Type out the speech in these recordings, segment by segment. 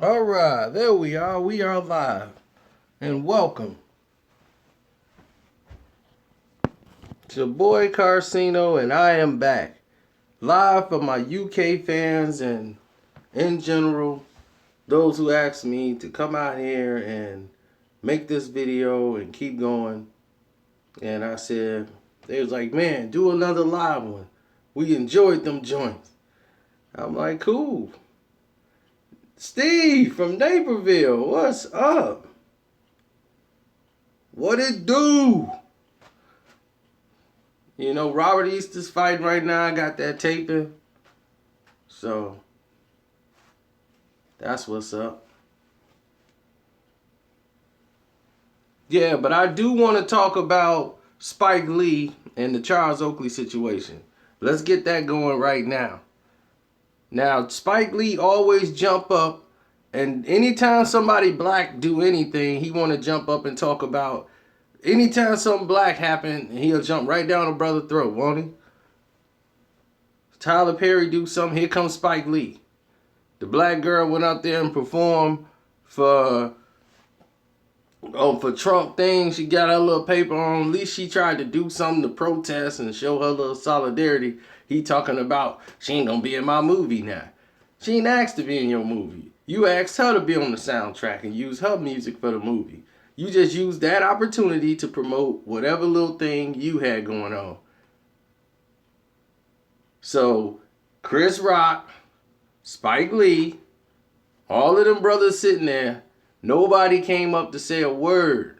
All right, there we are. We are live. And welcome. It's your boy Karceno, and I am back. Live for my UK fans and in general, those who asked me to come out here and make this video and keep going. And I said, they was like, man, do another live one. We enjoyed them joints. I'm like, cool. Steve from Naperville, what's up? What it do? You know, Robert Easter's fighting right now. I got that taping. So, that's what's up. Yeah, but I do want to talk about Spike Lee and the Charles Oakley situation. Let's get that going right now. Now, Spike Lee always jump up, and anytime somebody black do anything, he want to jump up and talk about. Anytime something black happen, he'll jump right down a brother's throat, won't he? Tyler Perry do something, here comes Spike Lee. The black girl went out there and performed for Trump thing. She got her little paper on. At least she tried to do something to protest and show her little solidarity. He talking about, she ain't gonna be in my movie now. She ain't asked to be in your movie. You asked her to be on the soundtrack and use her music for the movie. You just used that opportunity to promote whatever little thing you had going on. So, Chris Rock, Spike Lee, all of them brothers sitting there, nobody came up to say a word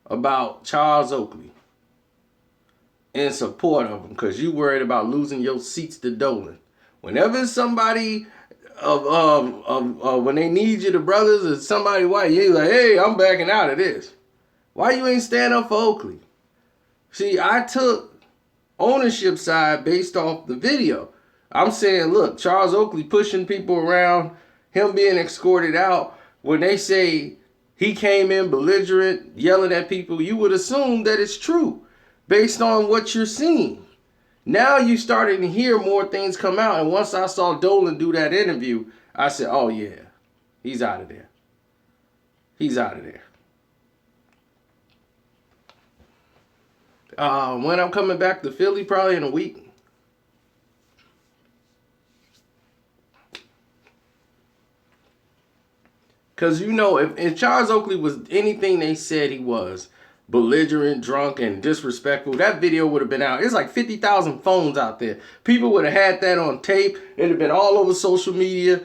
about Charles Oakley in support of him, because you worried about losing your seats to Dolan. Whenever somebody when they need you, the brothers, or somebody white, you like, hey, I'm backing out of this. Why you ain't stand up for Oakley? See, I took ownership side based off the video. I'm saying, look, Charles Oakley pushing people around, him being escorted out. When they say he came in belligerent, yelling at people, you would assume that it's true based on what you're seeing. Now you starting to hear more things come out. And once I saw Dolan do that interview, I said, oh yeah, he's out of there. He's out of there. When I'm coming back to Philly, probably in a week. Because, you know, if Charles Oakley was anything they said he was, belligerent, drunk, and disrespectful, that video would have been out. It's like 50,000 phones out there. People would have had that on tape. It would have been all over social media.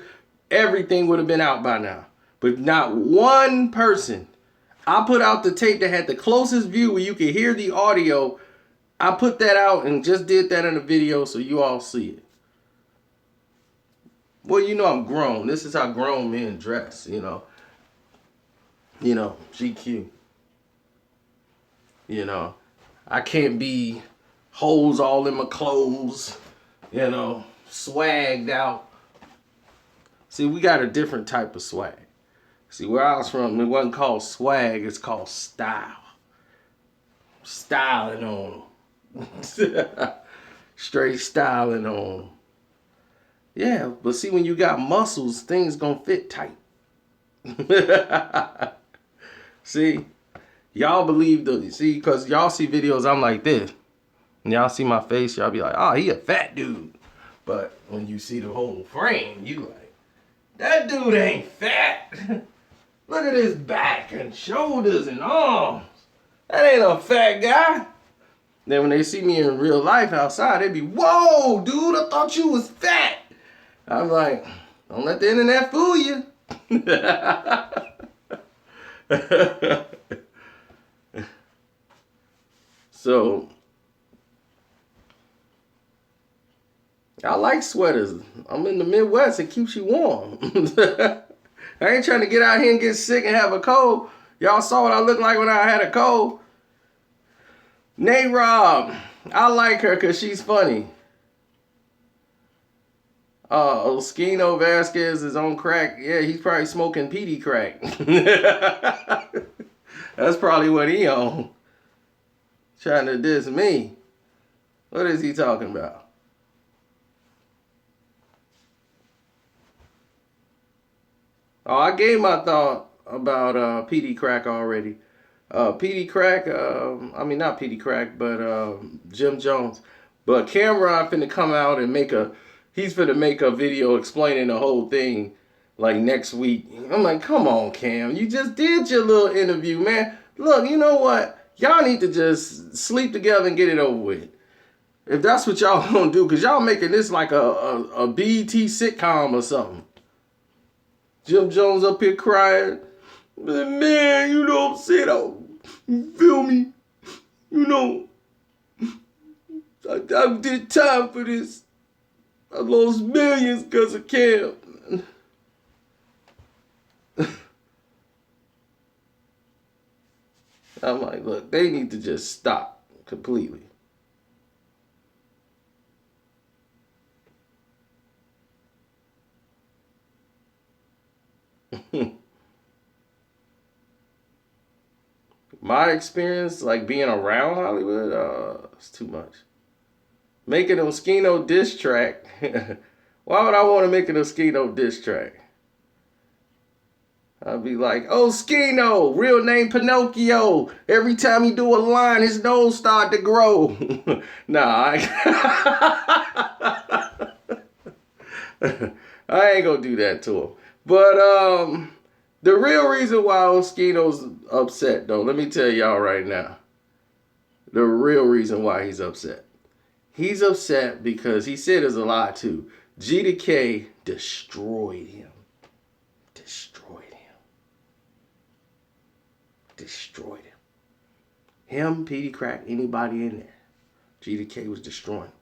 Everything would have been out by now. But not one person. I put out the tape that had the closest view where you could hear the audio. I put that out and just did that in a video so you all see it. Well, you know I'm grown. This is how grown men dress, you know. You know, GQ. You know, I can't be holes all in my clothes, you know, swagged out. See, we got a different type of swag. See, where I was from, it wasn't called swag, it's called style. Styling on them. Straight styling on them. Yeah, but see, when you got muscles, things gonna fit tight. See? Y'all believe because y'all see videos, I'm like this. And y'all see my face, y'all be like, oh, he a fat dude. But when you see the whole frame, you like, that dude ain't fat. Look at his back and shoulders and arms. That ain't a fat guy. Then when they see me in real life outside, they be, whoa, dude, I thought you was fat. I'm like, don't let the internet fool you. So, I like sweaters. I'm in the Midwest. It keeps you warm. I ain't trying to get out here and get sick and have a cold. Y'all saw what I looked like when I had a cold. Nate Rob. I like her because she's funny. Oskino Vasquez is on crack. Yeah, he's probably smoking PD crack. That's probably what he on. Trying to diss me. What is he talking about? Oh, I gave my thought about PD Crack already. PD Crack, I mean not PD Crack, but Jim Jones. But Camron finna come out and he's finna make a video explaining the whole thing like next week. I'm like, come on, Cam, you just did your little interview, man. Look, you know what? Y'all need to just sleep together and get it over with. If that's what y'all gonna do, cause y'all making this like a BET sitcom or something. Jim Jones up here crying. Man, you know what I'm saying? You feel me? You know, I did time for this. I lost millions because of Cam. I'm like, look, they need to just stop completely. My experience, like being around Hollywood, it's too much. Making a Moschino diss track. Why would I want to make an Moschino diss track? I'd be like, oh, Moschino, real name Pinocchio. Every time he do a line, his nose start to grow. Nah, I ain't gonna do that to him. But the real reason why Moschino's upset, though, let me tell y'all right now. The real reason why he's upset. He's upset because he said there's a lie too. G to K destroyed him. Destroyed him. Destroyed him. Him, PD Crack, anybody in there. G to K was destroying him.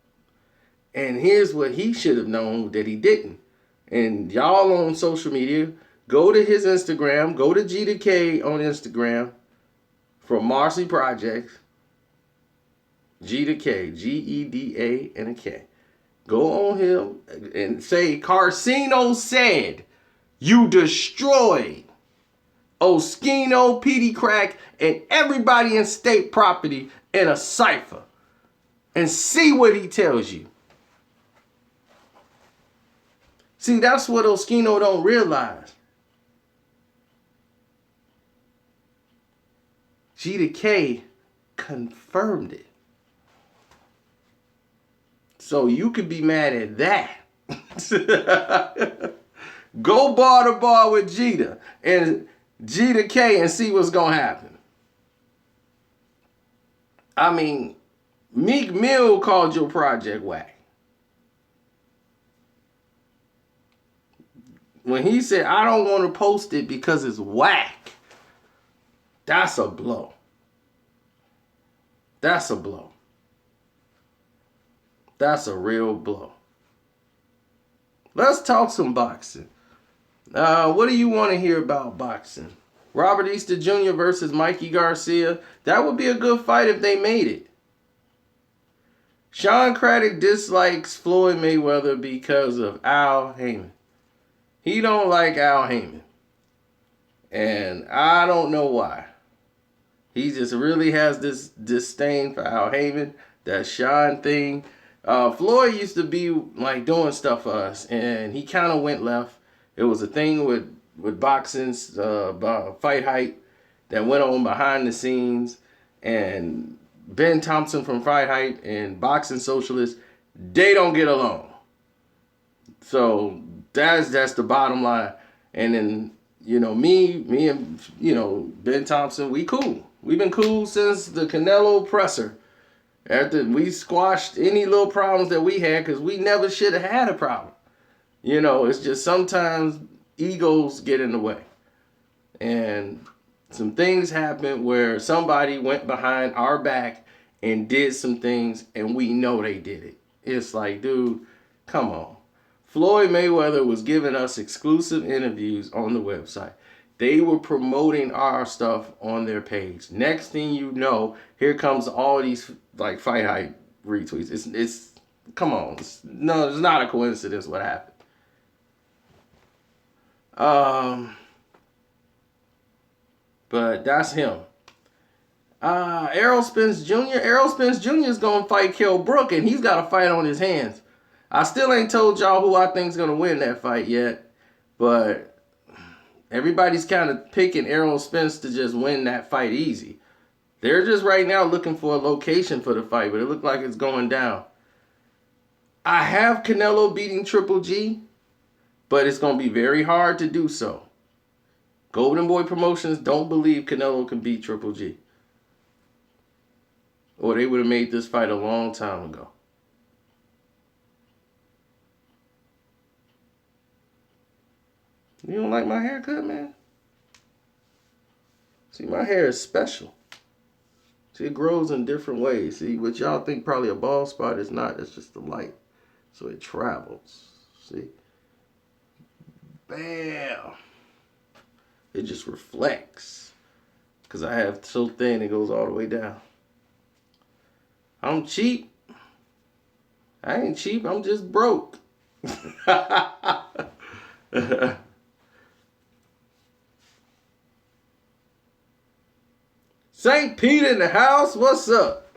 And here's what he should have known that he didn't. And y'all on social media, go to his Instagram, go to G to K on Instagram from Marcy Projects. G to K, G-E-D-A and a K. Go on him and say, Karceno said you destroyed Moschino, PD Crack, and everybody in state property in a cipher. And see what he tells you. See, that's what Moschino don't realize. G to K confirmed it. So you could be mad at that. Go bar to bar with Jeter and G to K and see what's going to happen. I mean, Meek Mill called your project whack. When he said, I don't want to post it because it's whack, that's a blow. That's a blow. That's a real blow. Let's talk some boxing. What do you want to hear about boxing? Robert Easter Jr. versus Mikey Garcia. That would be a good fight if they made it. Sean Craddock dislikes Floyd Mayweather because of Al Heyman. He don't like Al Heyman. And I don't know why. He just really has this disdain for Al Heyman. That Sean thing. Floyd used to be like doing stuff for us, and he kind of went left. It was a thing with boxing's fight hype that went on behind the scenes, and Ben Thompson from Fight Hype and Boxing Socialist, they don't get along. So that's the bottom line. And then me and Ben Thompson, we cool. We've been cool since the Canelo presser. After we squashed any little problems that we had, because we never should have had a problem. It's just sometimes egos get in the way. And some things happen where somebody went behind our back and did some things, and we know they did it. It's like, dude, come on. Floyd Mayweather was giving us exclusive interviews on the website. They were promoting our stuff on their page. Next thing you know, here comes all these like Fight Hype retweets. It's come on. It's not a coincidence what happened. But that's him. Errol Spence Jr. Errol Spence Jr. is gonna fight Kell Brook, and he's got a fight on his hands. I still ain't told y'all who I think is gonna win that fight yet, but Everybody's kind of picking Errol Spence to just win that fight easy. They're just right now looking for a location for the fight, but it looked like it's going down. I have Canelo beating Triple G, but it's going to be very hard to do so. Golden Boy Promotions don't believe Canelo can beat Triple G. Or they would have made this fight a long time ago. You don't like my haircut, man? See, my hair is special. See, it grows in different ways. See, what y'all think probably a bald spot is not. It's just the light. So it travels. See? Bam! It just reflects. Because I have so thin it goes all the way down. I'm cheap. I ain't cheap. I'm just broke. St. Pete in the house. What's up?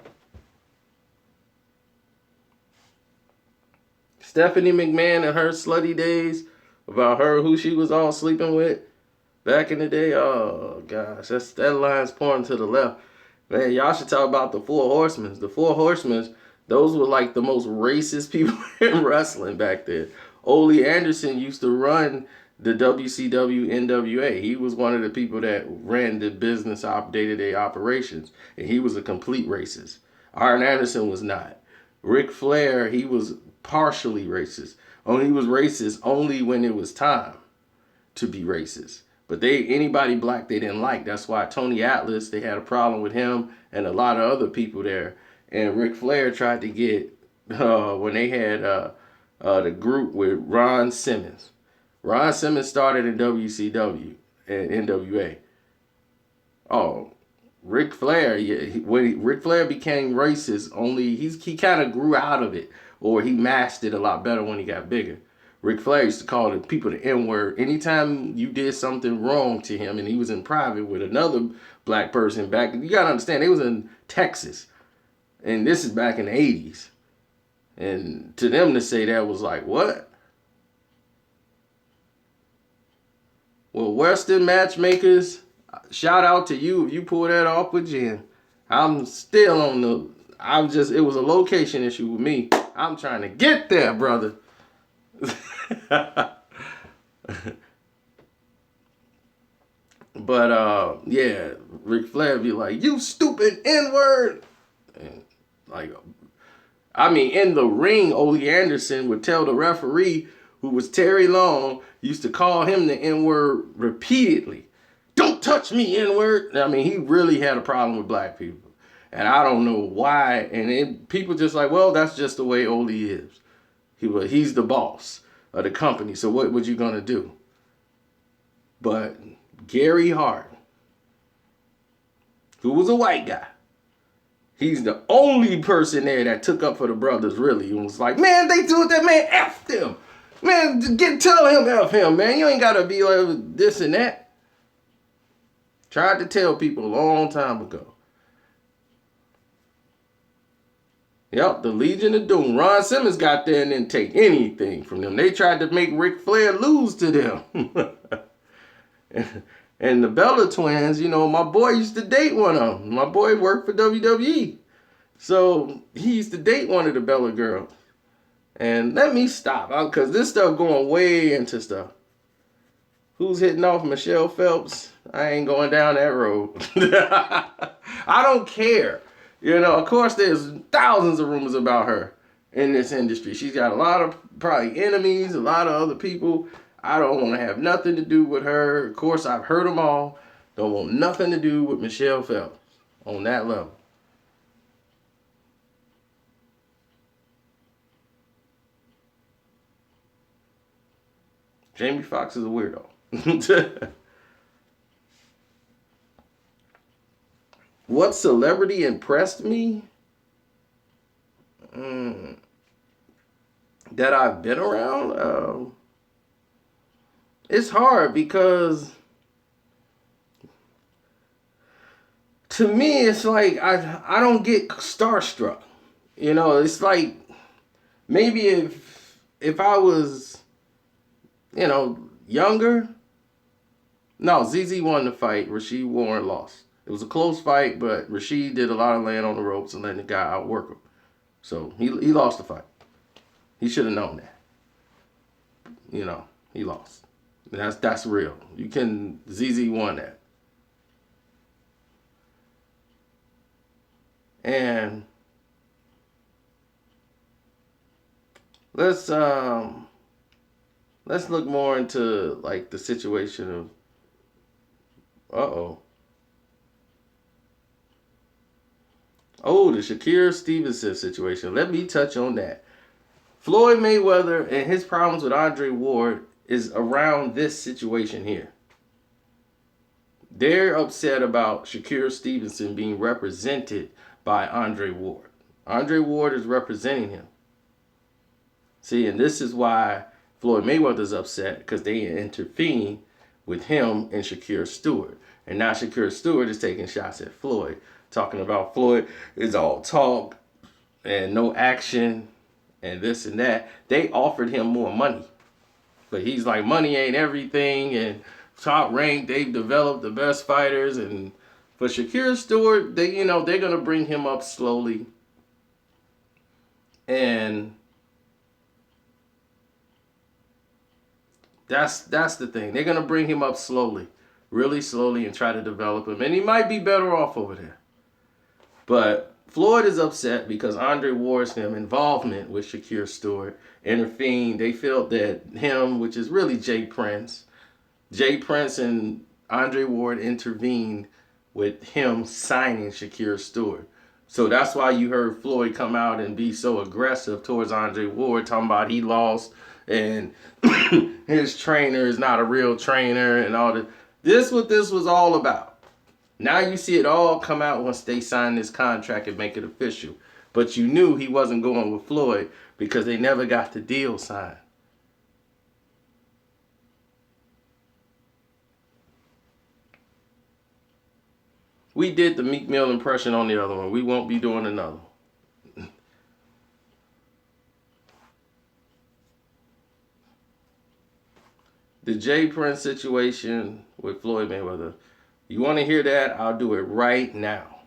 Stephanie McMahon and her slutty days about her, who she was all sleeping with back in the day. Oh, gosh. That line's pointing to the left. Man, y'all should talk about the Four Horsemen. The Four Horsemen, those were like the most racist people in wrestling back then. Ole Anderson used to run the WCW NWA. He was one of the people that ran the business day-to-day operations. And he was a complete racist. Arn Anderson was not. Ric Flair, he was partially racist. He was racist only when it was time to be racist. But anybody black they didn't like. That's why Tony Atlas, they had a problem with him and a lot of other people there. And Ric Flair tried to get, when they had the group with Ron Simmons. Ron Simmons started in WCW and NWA. Oh, Ric Flair, when Ric Flair became racist, he kind of grew out of it, or he masked it a lot better when he got bigger. Ric Flair used to call the people the N-word. Anytime you did something wrong to him, and he was in private with another black person back, you gotta understand, they was in Texas, and this is back in the 80s. And to them to say that was like, what? Well, Western Matchmakers, shout out to you if you pull that off with Jen. I'm still on it was a location issue with me. I'm trying to get there, brother. But yeah, Ric Flair be like, you stupid N-word. And in the ring, Ole Anderson would tell the referee, who was Terry Long, used to call him the N-word repeatedly. Don't touch me, N-word. He really had a problem with black people. And I don't know why. And people just like, well, that's just the way Ole is. He's the boss of the company. So what you gonna do? But Gary Hart, who was a white guy, he's the only person there that took up for the brothers, really, and was like, man, they do it, that man, F them. Man, tell him F him, man. You ain't gotta be like this and that. Tried to tell people a long time ago. Yep, the Legion of Doom. Ron Simmons got there and didn't take anything from them. They tried to make Ric Flair lose to them. And the Bella twins, my boy used to date one of them. My boy worked for WWE. So he used to date one of the Bella girls. And let me stop, because this stuff going way into stuff. Who's hitting off Michelle Phelps? I ain't going down that road. I don't care. Of course, there's thousands of rumors about her in this industry. She's got a lot of probably enemies, a lot of other people. I don't want to have nothing to do with her. Of course, I've heard them all. Don't want nothing to do with Michelle Phelps on that level. Jamie Foxx is a weirdo. What celebrity impressed me? That I've been around? It's hard because to me, it's like I don't get starstruck. It's like maybe if I was, younger, No, ZZ won the fight. Rasheed Warren lost. It was a close fight, but Rasheed did a lot of laying on the ropes and letting the guy outwork him. So he lost the fight. He should have known that. He lost. That's real. ZZ won that. And let's look more into like the situation of the Shakur Stevenson situation. Let me touch on that. Floyd Mayweather and his problems with Andre Ward is around this situation here. They're upset about Shakur Stevenson being represented by Andre Ward. Andre Ward is representing him. See, and this is why Floyd Mayweather's upset, because they intervene with him and Shakur Stewart. And now Shakur Stewart is taking shots at Floyd, talking about Floyd is all talk and no action and this and that. They offered him more money. But he's like, money ain't everything, and top ranked, they've developed the best fighters. And for Shakur Stewart, they're gonna bring him up slowly. And that's the thing. They're gonna bring him up slowly, really slowly, and try to develop him. And he might be better off over there. But Floyd is upset because Andre Ward's involvement with Shakur Stewart intervened. They felt that him, which is really Jay Prince and Andre Ward intervened with him signing Shakur Stewart. So that's why you heard Floyd come out and be so aggressive towards Andre Ward, talking about he lost and his trainer is not a real trainer and all that. This what this was all about. Now you see it all come out once they sign this contract and make it official. But you knew he wasn't going with Floyd because they never got the deal signed. We did the Meek Mill impression on the other one. We won't be doing another one. The Jay Prince situation with Floyd Mayweather. You want to hear that? I'll do it right now.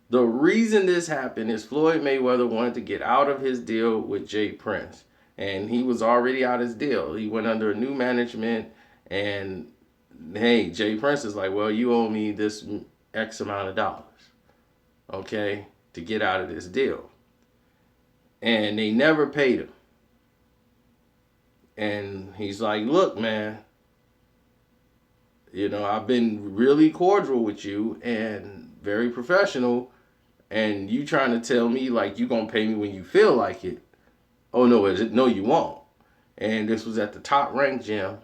The reason this happened is Floyd Mayweather wanted to get out of his deal with Jay Prince. And he was already out of his deal. He went under a new management. And, hey, Jay Prince is like, well, you owe me this X amount of dollars, okay, to get out of this deal. And they never paid him. And he's like, look, man, I've been really cordial with you and very professional, and you trying to tell me like you gonna pay me when you feel like it. Oh no, no, you won't. And this was at the top ranked gym,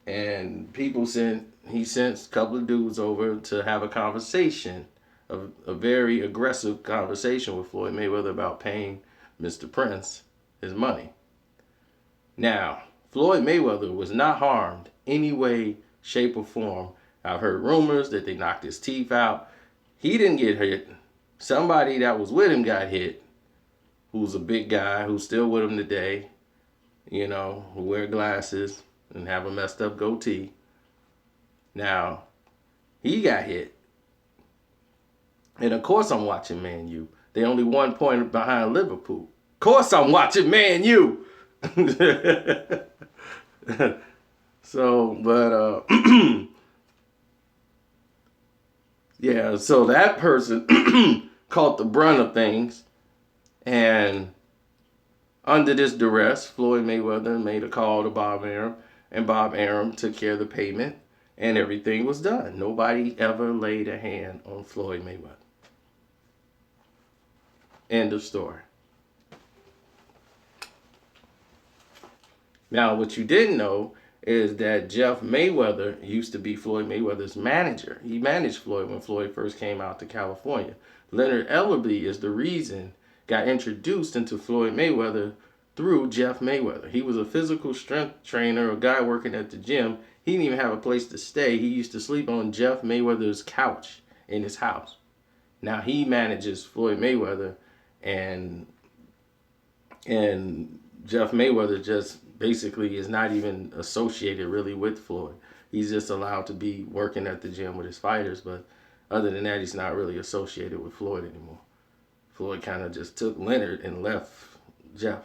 and he sent a couple of dudes over to have a conversation, a very aggressive conversation with Floyd Mayweather about paying Mr. Prince his money. Now, Floyd Mayweather was not harmed any way, shape, or form. I've heard rumors that they knocked his teeth out. He didn't get hit. Somebody that was with him got hit, who's a big guy, who's still with him today, who wear glasses and have a messed up goatee. Now, he got hit. And of course I'm watching Man U. They only 1 point behind Liverpool. Of course I'm watching Man U. So, but yeah, so that person caught the brunt of things, and under this duress, Floyd Mayweather made a call to Bob Arum, and Bob Arum took care of the payment, and everything was done. Nobody ever laid a hand on Floyd Mayweather. End of story. Now, what you didn't know is that Jeff Mayweather used to be Floyd Mayweather's manager. He managed Floyd when Floyd first came out to California. Leonard Ellerbe is the reason got introduced into Floyd Mayweather through Jeff Mayweather. He was a physical strength trainer, a guy working at the gym. He didn't even have a place to stay. He used to sleep on Jeff Mayweather's couch in his house. Now he manages Floyd Mayweather, and Jeff Mayweather just basically is not even associated really with Floyd. He's just allowed to be working at the gym with his fighters, but other than that, he's not really associated with Floyd anymore. Floyd kind of just took Leonard and left Jeff.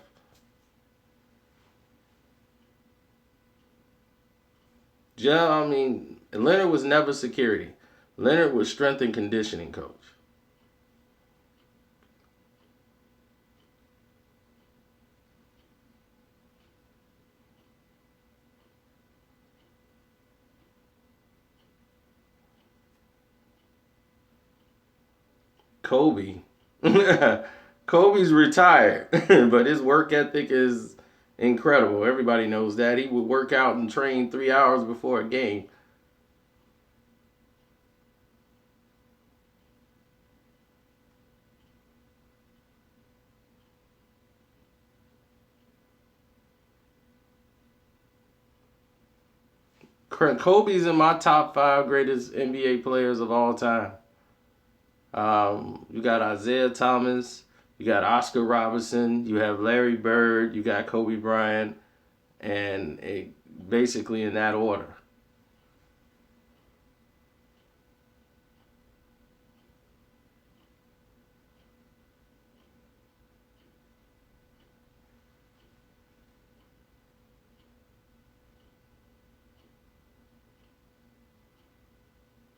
Leonard was never security. Leonard was strength and conditioning coach. Kobe. Kobe's retired, but his work ethic is incredible. Everybody knows that. He would work out and train 3 hours before a game. Kobe's in my top 5 greatest NBA players of all time. You got Isaiah Thomas, you got Oscar Robertson, you have Larry Bird, you got Kobe Bryant, and basically in that order.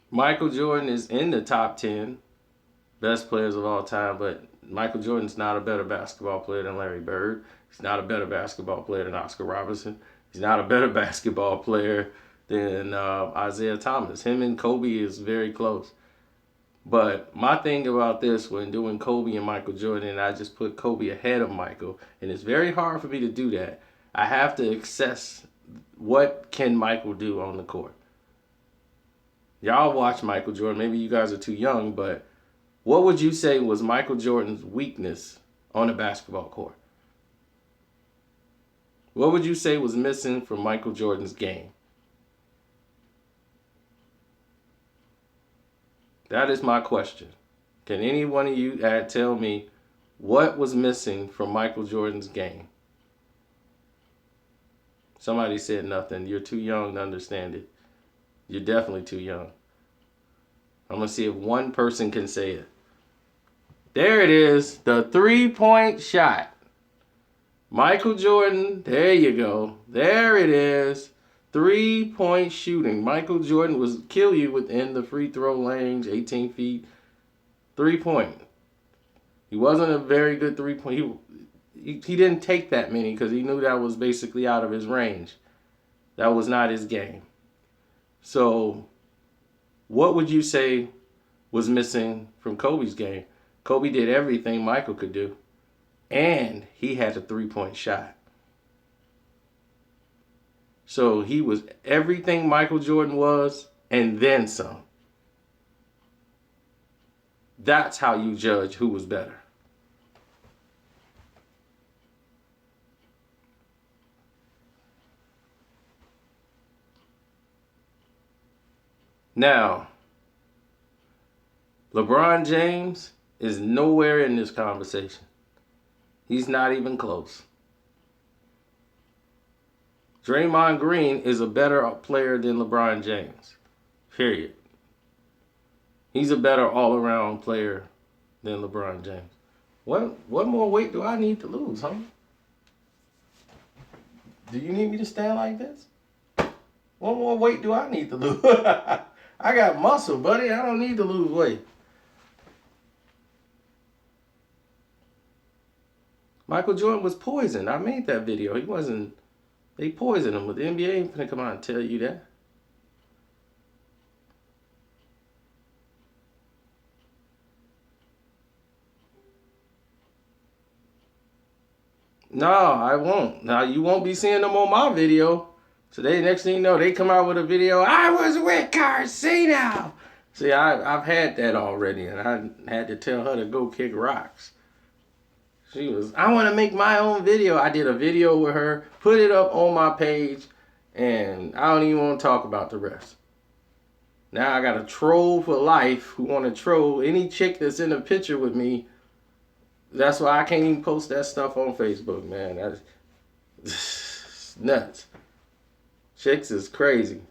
Michael Jordan is in the top 10 best players of all time, but Michael Jordan's not a better basketball player than Larry Bird. He's not a better basketball player than Oscar Robertson. He's not a better basketball player than Isaiah Thomas. Him and Kobe is very close. But my thing about this when doing Kobe and Michael Jordan, and I just put Kobe ahead of Michael, and it's very hard for me to do that. I have to assess what can Michael do on the court. Y'all watch Michael Jordan. Maybe you guys are too young, but what would you say was Michael Jordan's weakness on the basketball court? What would you say was missing from Michael Jordan's game? That is my question. Can any one of you tell me what was missing from Michael Jordan's game? Somebody said nothing. You're too young to understand it. You're definitely too young. I'm going to see if one person can say it. There it is, the 3-point shot. Michael Jordan, there you go. There it is. 3-point shooting. Michael Jordan would kill you within the free throw range, 18 feet. 3-point. He wasn't a very good 3-point. He didn't take that many because he knew that was basically out of his range. That was not his game. So, what would you say was missing from Kobe's game? Kobe did everything Michael could do, and he had a 3-point shot. So he was everything Michael Jordan was, and then some. That's how you judge who was better. Now, LeBron James is nowhere in this conversation. He's not even close. Draymond Green is a better player than LeBron James. Period. He's a better all-around player than LeBron James. What more weight do I need to lose, huh? Do you need me to stand like this? What more weight do I need to lose? I got muscle, buddy. I don't need to lose weight. Michael Jordan was poisoned. I made that video. He wasn't. They poisoned him. But the NBA ain't gonna come out and tell you that. No, I won't. Now you won't be seeing them on my video. So next thing you know, they come out with a video. I was with Karceno. See, I've had that already, and I had to tell her to go kick rocks. She was, I want to make my own video. I did a video with her, put it up on my page, and I don't even want to talk about the rest. Now I got a troll for life who want to troll any chick that's in a picture with me. That's why I can't even post that stuff on Facebook, man. It's nuts. Chicks is crazy.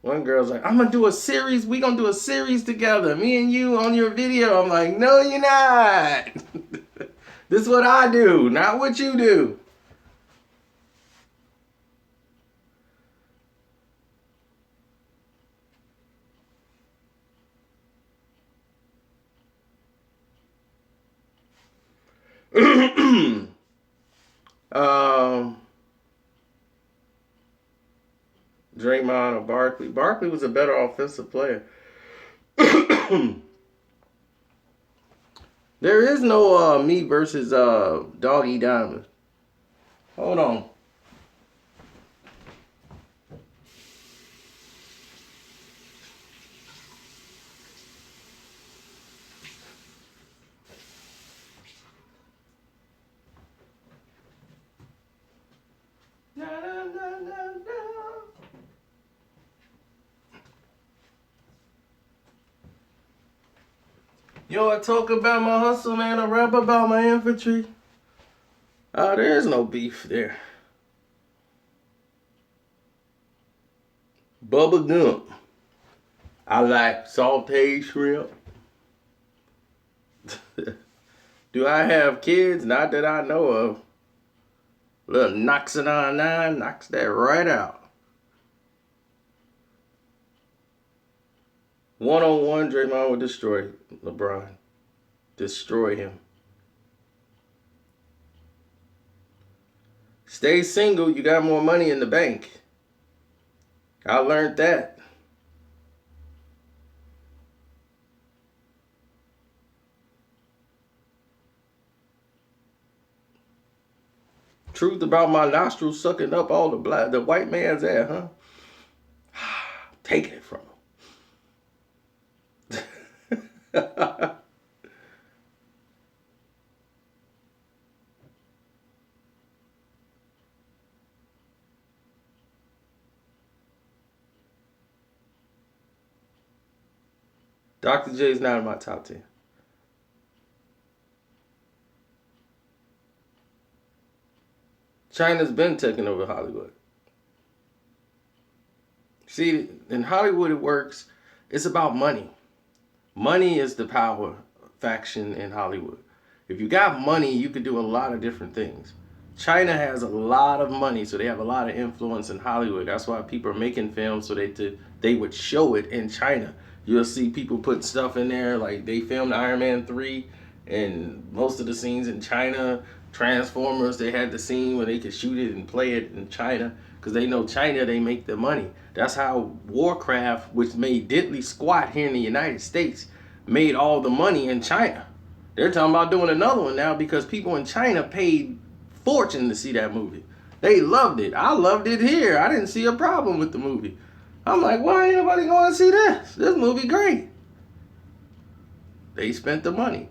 One girl's like, I'm gonna do a series. We gonna do a series together. Me and you on your video. I'm like, no, you're not. This is what I do, not what you do. Draymond or Barkley. Barkley was a better offensive player. There is no me versus Doggy Diamond. Hold on. Na, na, na, na, na. Yo, I talk about my hustle, man. I rap about my infantry. There is no beef there. Bubba Gump. I like sauteed shrimp. Do I have kids? Not that I know of. Little knocks it on 9, knocks that right out. 1-on-1, Draymond would destroy LeBron. Destroy him. Stay single, you got more money in the bank. I learned that. Truth about my nostrils sucking up all the white man's ass, huh? Taking it from him. Dr. J is not in my top 10. China's been taking over Hollywood. See, in Hollywood it works. It's about money. Money is the power faction in Hollywood. If you got money, you can do a lot of different things. China has a lot of money, so they have a lot of influence in Hollywood. That's why people are making films so they would show it in China. You'll see people put stuff in there, like they filmed Iron Man 3, and most of the scenes in China. Transformers, they had the scene where they could shoot it and play it in China, because they know China, they make the money. That's how Warcraft, which made diddly squat here in the United States, made all the money in China. They're talking about doing another one now because people in China paid fortune to see that movie. They loved it. I loved it here. I didn't see a problem with the movie. I'm like, why ain't nobody going to see this? This movie great. They spent the money.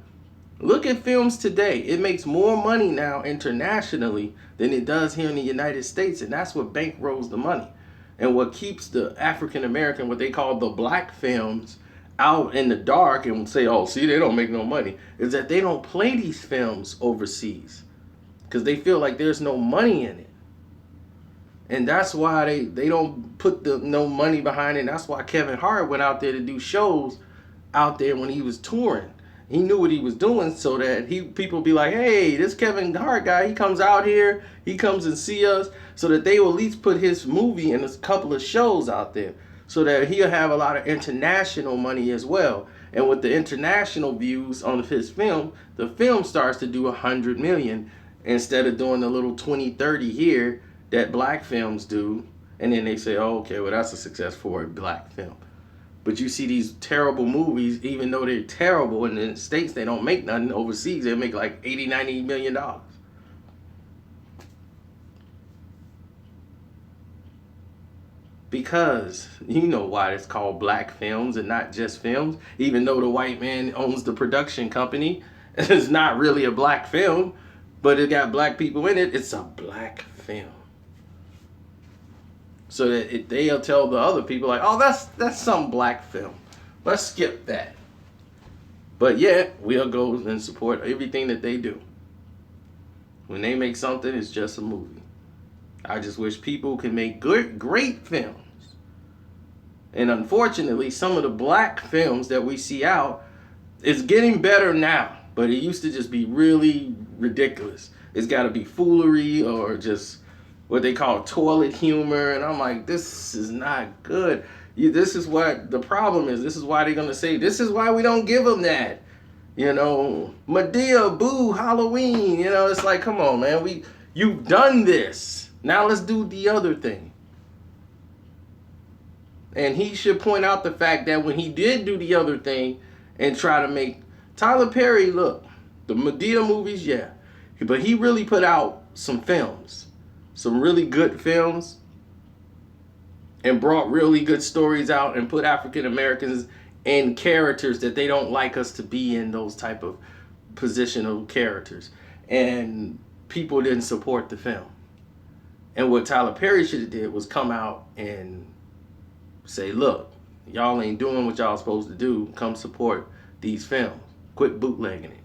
Look at films today. It makes more money now internationally than it does here in the United States, and that's what bankrolls the money. And what keeps the African American, what they call the black films, out in the dark and say, oh, see, they don't make no money, is that they don't play these films overseas because they feel like there's no money in it. And that's why they don't put no money behind it. And that's why Kevin Hart went out there to do shows out there when he was touring. He knew what he was doing so that people be like, hey, this Kevin Hart guy, he comes out here, he comes and see us, so that they will at least put his movie in a couple of shows out there so that he'll have a lot of international money as well. And with the international views on his film, the film starts to do 100 million instead of doing the little 20, 30 here that black films do. And then they say, oh, okay, well, that's a success for a black film. But you see these terrible movies, even though they're terrible in the States, they don't make nothing. Overseas, they make like $80, $90 million. Because you know why it's called black films and not just films. Even though the white man owns the production company, it's not really a black film, but it got black people in it. It's a black film. So that they'll tell the other people like, oh, that's some black film. Let's skip that. But yet, we'll go and support everything that they do. When they make something, it's just a movie. I just wish people can make good, great films. And unfortunately, some of the black films that we see out is getting better now, but it used to just be really ridiculous. It's got to be foolery or just what they call toilet humor, and I'm like, this is not good. This is what the problem is. This is why they're gonna say this is why we don't give them that. You know, Medea, boo, Halloween. You know, it's like, come on, man. You've done this. Now let's do the other thing. And he should point out the fact that when he did do the other thing and try to make Tyler Perry, look, the Medea movies, yeah, but he really put out some films, some really good films, and brought really good stories out and put African Americans in characters that they don't like us to be in, those type of positional characters. And people didn't support the film. And what Tyler Perry should have did was come out and say, look, y'all ain't doing what y'all supposed to do. Come support these films. Quit bootlegging it.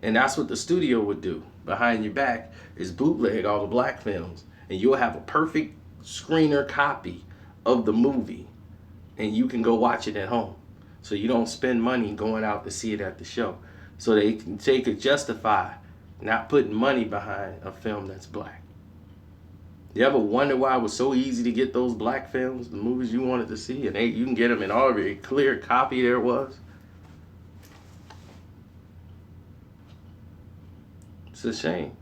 And that's what the studio would do behind your back, is bootleg all the black films. And you'll have a perfect screener copy of the movie. And you can go watch it at home. So you don't spend money going out to see it at the show. So they could justify not putting money behind a film that's black. You ever wonder why it was so easy to get those black films, the movies you wanted to see, and you can get them in already clear copy there was? It's a shame.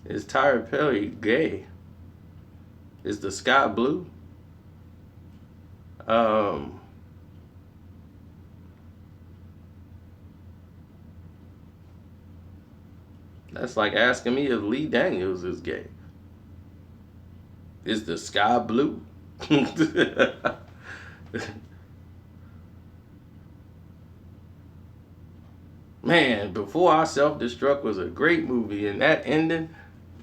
Is Tyler Perry gay? Is the sky blue? That's like asking me if Lee Daniels is gay. Is the sky blue? Man, Before I Self-Destruct was a great movie, and that ending,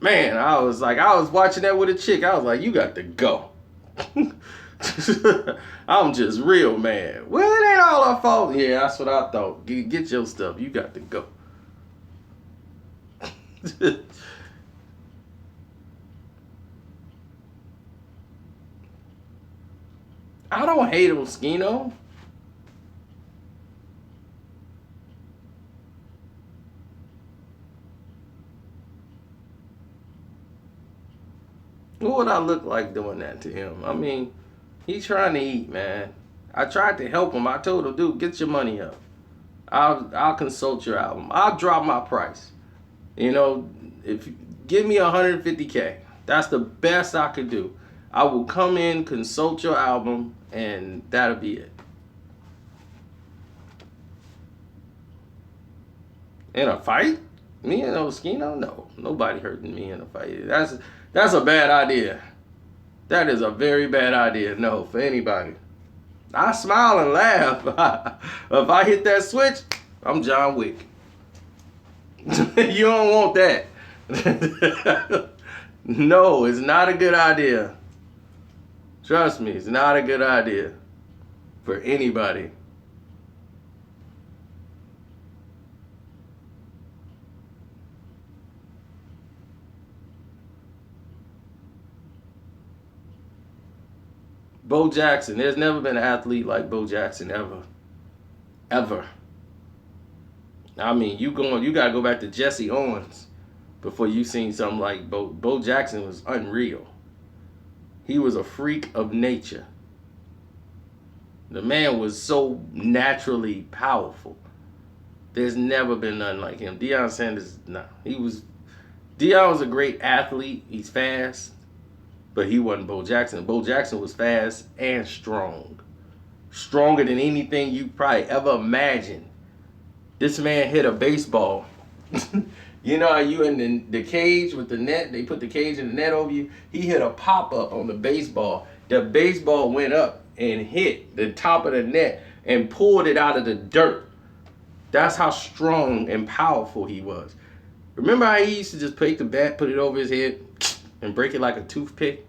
man, I was watching that with a chick. I was like, you got to go. I'm just real mad. Well, it ain't all our fault. Yeah, that's what I thought. Get your stuff. You got to go. I don't hate Moschino. What would I look like doing that to him? I mean, he's trying to eat, man. I tried to help him. I told him, dude, get your money up. I'll consult your album. I'll drop my price. You know, if you give me $150K, that's the best I could do. I will come in, consult your album, and that'll be it. In a fight? Me and Moschino? No, nobody hurting me in a fight. That's a bad idea. That is a very bad idea. No, for anybody. I smile and laugh. If I hit that switch, I'm John Wick. You don't want that. No, it's not a good idea. Trust me, it's not a good idea for anybody. Bo Jackson. There's never been an athlete like Bo Jackson ever. Ever. I mean, you gotta go back to Jesse Owens before you seen something like Bo. Bo Jackson was unreal. He was a freak of nature. The man was so naturally powerful. There's never been nothing like him. Deion Sanders, nah. Deion was a great athlete. He's fast. But he wasn't Bo Jackson. Bo Jackson was fast and strong. Stronger than anything you probably ever imagined. This man hit a baseball. You know how you in the cage with the net, they put the cage in the net over you? He hit a pop-up on the baseball. The baseball went up and hit the top of the net and pulled it out of the dirt. That's how strong and powerful he was. Remember how he used to just take the bat, put it over his head, and break it like a toothpick?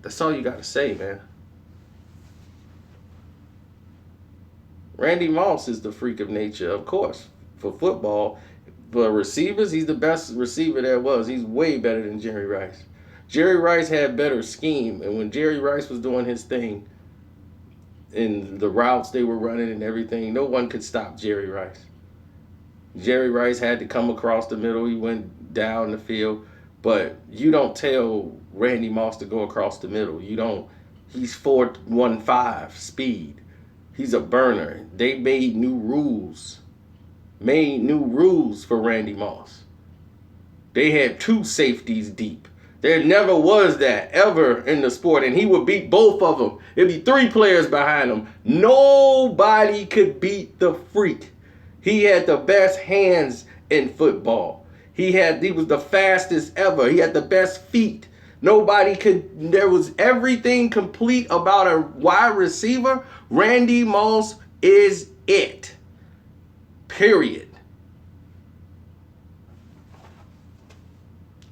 That's all you got to say, man. Randy Moss is the freak of nature, of course, for football. For receivers, he's the best receiver there was. He's way better than Jerry Rice. Jerry Rice had better scheme, and when Jerry Rice was doing his thing in the routes they were running and everything, no one could stop Jerry Rice. Jerry Rice had to come across the middle. He went down the field, but you don't tell Randy Moss to go across the middle. You don't. He's 4.15 speed. He's a burner. They made new rules. Made new rules for Randy Moss. They had 2 safeties deep. There never was that ever in the sport, and he would beat both of them. It'd be 3 players behind him. Nobody could beat the freak. He had the best hands in football. He was the fastest ever. He had the best feet. Nobody could. There was everything complete about a wide receiver. Randy Moss is it. Period.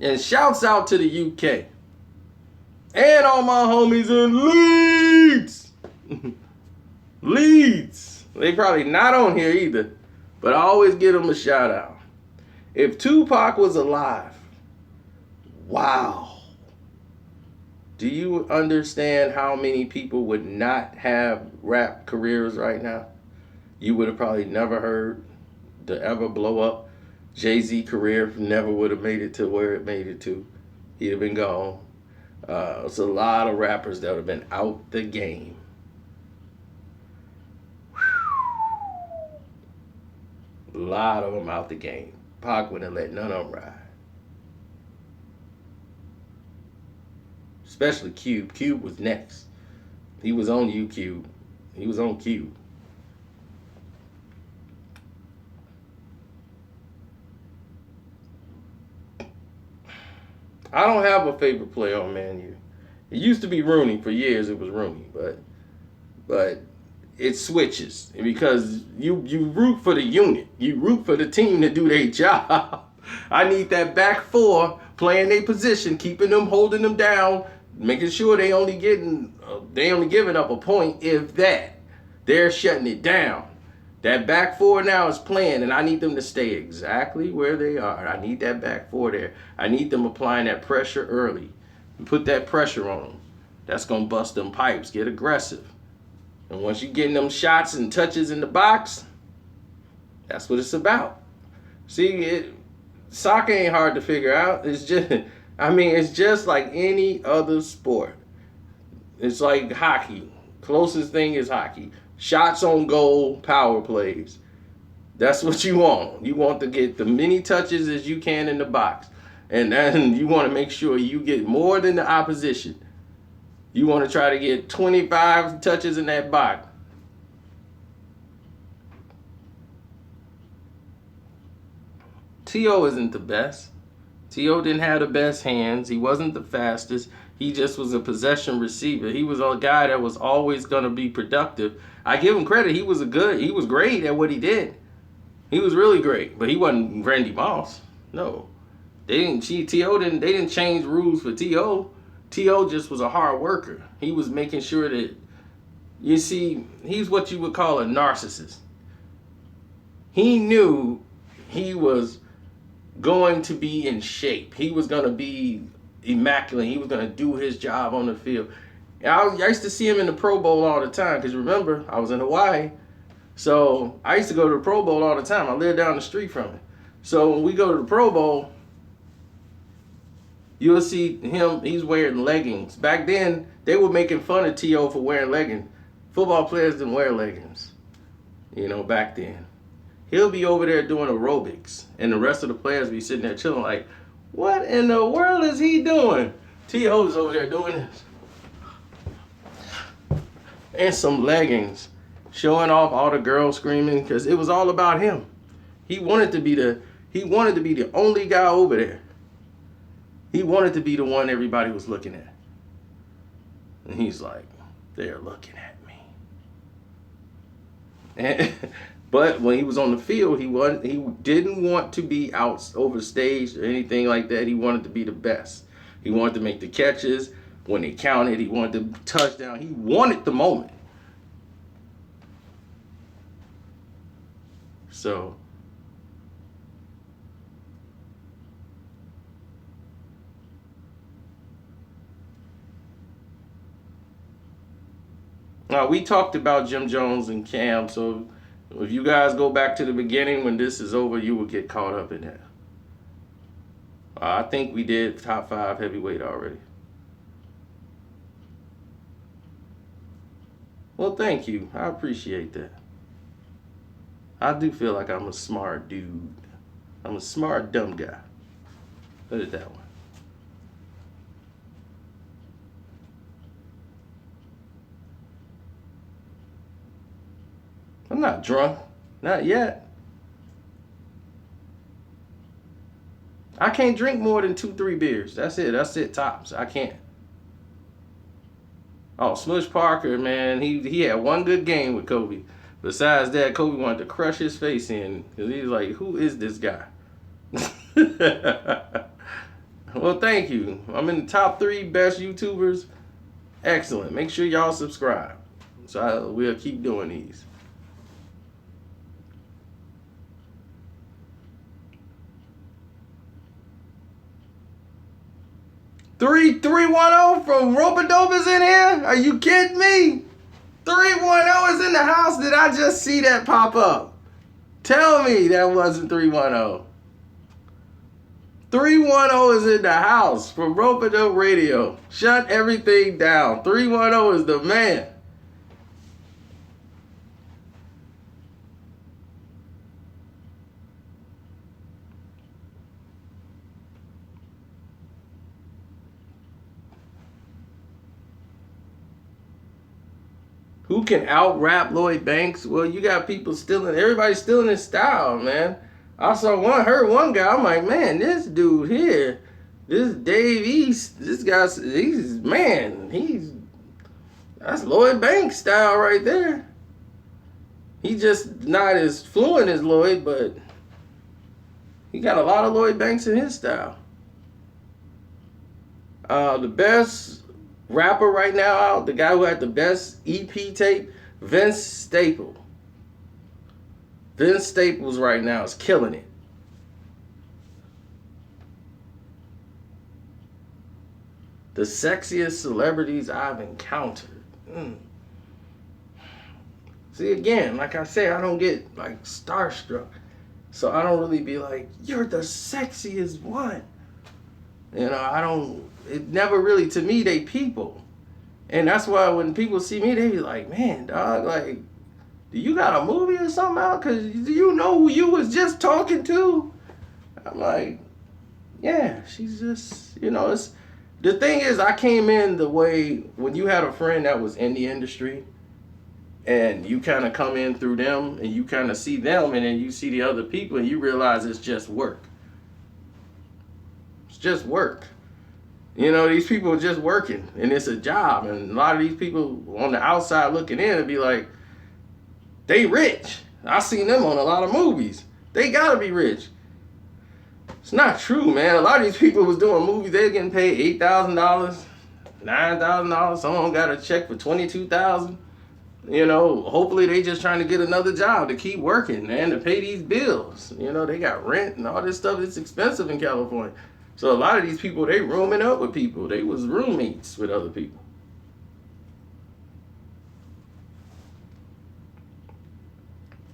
And shouts out to the UK. And all my homies in Leeds. Leeds. They probably not on here either. But I always give them a shout out. If Tupac was alive, wow. Do you understand how many people would not have rap careers right now? You would have probably never heard the ever blow up Jay-Z career, never would have made it to where it made it to. He'd have been gone. It's a lot of rappers that would have been out the game. A lot of them out the game. Pac wouldn't let none of them ride. Especially Cube. Cube was next. He was on UQ. He was on Cube. I don't have a favorite player on Man U. It used to be Rooney. For years it was Rooney, but it switches because you root for the unit. You root for the team to do their job. I need that back 4 playing their position, keeping them, holding them down, making sure they only giving up a point if that. They're shutting it down. That back 4 now is playing, and I need them to stay exactly where they are. I need that back 4 there. I need them applying that pressure early. Put that pressure on them. That's going to bust them pipes. Get aggressive. And once you're getting them shots and touches in the box, that's what it's about. See, soccer ain't hard to figure out. It's just like any other sport. It's like hockey. Closest thing is hockey. Shots on goal, power plays. That's what you want. You want to get the many touches as you can in the box. And then you want to make sure you get more than the opposition. You want to try to get 25 touches in that box. T.O. isn't the best. T.O. didn't have the best hands. He wasn't the fastest. He just was a possession receiver. He was a guy that was always going to be productive. I give him credit. He was great at what he did. He was really great, but he wasn't Randy Moss. No. They didn't change rules for T.O. T.O. just was a hard worker. He was making sure that, you see, he's what you would call a narcissist. He knew he was going to be in shape. He was going to be immaculate. He was going to do his job on the field. I used to see him in the Pro Bowl all the time because remember, I was in Hawaii. So I used to go to the Pro Bowl all the time. I lived down the street from it. So when we go to the Pro Bowl, you'll see him, he's wearing leggings. Back then, they were making fun of T.O. for wearing leggings. Football players didn't wear leggings, back then. He'll be over there doing aerobics, and the rest of the players be sitting there chilling like, what in the world is he doing? T.O.'s over there doing this. And some leggings, showing off all the girls screaming, because it was all about him. He wanted to be the only guy over there. He wanted to be the one everybody was looking at. And he's like, they're looking at me. But when he was on the field, he didn't want to be out overstaged or anything like that. He wanted to be the best. He wanted to make the catches. When they counted, he wanted the touchdown. He wanted the moment. So we talked about Jim Jones and Cam, so if you guys go back to the beginning when this is over, you will get caught up in that. I think we did top 5 heavyweight already. Well, thank you. I appreciate that. I do feel like I'm a smart dude. I'm a smart, dumb guy. Put it that way. I'm not drunk. Not yet. I can't drink more than 2-3 beers. That's it. That's it, tops. I can't. Oh, Smush Parker, man, he had one good game with Kobe. Besides that, Kobe wanted to crush his face in because he was like, who is this guy? Well, thank you. I'm in the top 3 best YouTubers. Excellent. Make sure y'all subscribe. So we'll keep doing these. 310 from Rope-A-Dope is in here? Are you kidding me? 310 is in the house. Did I just see that pop up? Tell me that wasn't 310. 310 is in the house from Rope-A-Dope Radio. Shut everything down. 310 is the man. Who can out-rap Lloyd Banks? Well, you got people stealing, everybody's stealing his style, man. I heard one guy, I'm like, man, this dude here, this Dave East, this guy's, that's Lloyd Banks style right there. He just not as fluent as Lloyd, but he got a lot of Lloyd Banks in his style. The best rapper right now out, the guy who had the best EP tape, Vince Staples. Vince Staples right now is killing it. The sexiest celebrities I've encountered. See, again, like I say, I don't get like starstruck. So I don't really be like, you're the sexiest one. You know, it never really, to me, they people. And that's why when people see me, they be like, man, dog, like, do you got a movie or something out? Because do you know who you was just talking to? I'm like, yeah, she's just, you know, the thing is, I came in the way, when you had a friend that was in the industry, and you kind of come in through them, and you kind of see them, and then you see the other people, and you realize it's just work. It's just work. You know, these people are just working, and it's a job. And a lot of these people on the outside looking in and be like, they rich. I seen them on a lot of movies. They gotta be rich. It's not true, man. A lot of these people was doing movies, they're getting paid $8,000, $9,000. Someone got a check for $22,000. You know, hopefully they just trying to get another job to keep working, man, to pay these bills. You know, they got rent and all this stuff. It's expensive in California. So a lot of these people, they rooming up with people. They was roommates with other people.